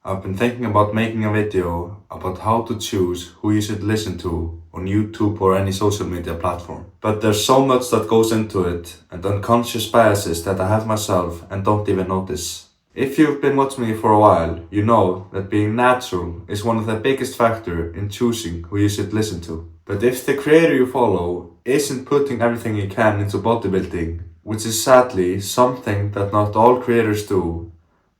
I've been thinking about making a video about how to choose who you should listen to on YouTube or any social media platform. But there's so much that goes into it and unconscious biases that I have myself and don't even notice. If you've been watching me for a while, you know that being natural is one of the biggest factors in choosing who you should listen to. But if the creator you follow isn't putting everything he can into bodybuilding, which is sadly something that not all creators do,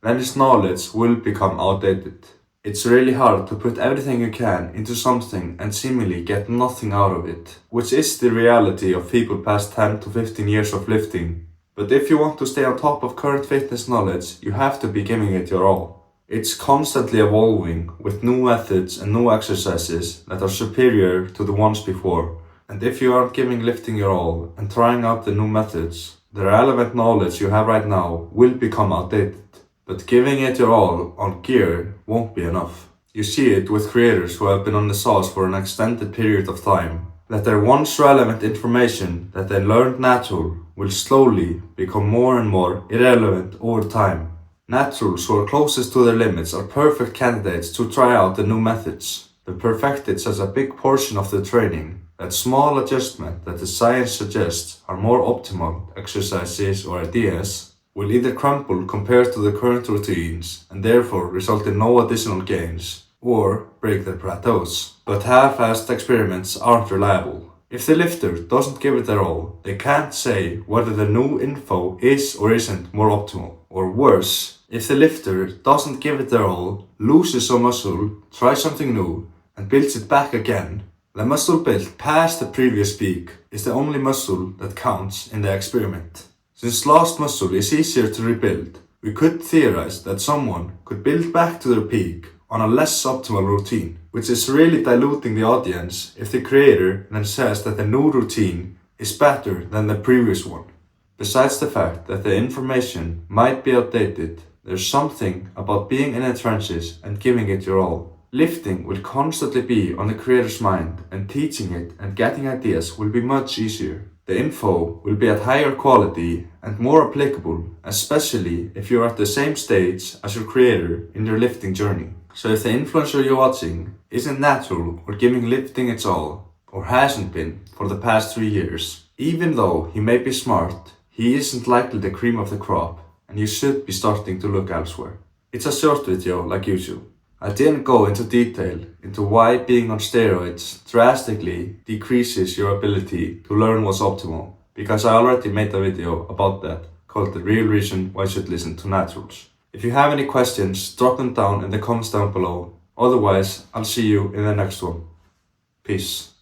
then his knowledge will become outdated. It's really hard to put everything you can into something and seemingly get nothing out of it, which is the reality of people past 10 to 15 years of lifting. But if you want to stay on top of current fitness knowledge, you have to be giving it your all. It's constantly evolving with new methods and new exercises that are superior to the ones before. And if you aren't giving lifting your all and trying out the new methods, the relevant knowledge you have right now will become outdated. But giving it your all on gear won't be enough. You see it with creators who have been on the sauce for an extended period of time, that their once relevant information that they learned natural will slowly become more and more irrelevant over time. Naturals who are closest to their limits are perfect candidates to try out the new methods. The perfected as a big portion of the training, that small adjustment that the science suggests are more optimal exercises or ideas, will either crumble compared to the current routines and therefore result in no additional gains, or break their plateaus. But half-assed experiments aren't reliable. If the lifter doesn't give it their all, they can't say whether the new info is or isn't more optimal. Or worse, if the lifter doesn't give it their all, loses some muscle, tries something new, and builds it back again, the muscle built past the previous peak is the only muscle that counts in the experiment. Since lost muscle is easier to rebuild, we could theorize that someone could build back to their peak on a less optimal routine, which is really diluting the audience if the creator then says that the new routine is better than the previous one. Besides the fact that the information might be outdated, there's something about being in the trenches and giving it your all. Lifting will constantly be on the creator's mind, and teaching it and getting ideas will be much easier. The info will be at higher quality and more applicable, especially if you're at the same stage as your creator in your lifting journey. So if the influencer you're watching isn't natural or giving lifting its all, or hasn't been for the past 3 years, even though he may be smart, he isn't likely the cream of the crop, and you should be starting to look elsewhere. It's a short video like usual. I didn't go into detail into why being on steroids drastically decreases your ability to learn what's optimal, because I already made a video about that called The Real Reason Why You Should Listen to Naturals. If you have any questions, drop them down in the comments down below. Otherwise, I'll see you in the next one. Peace.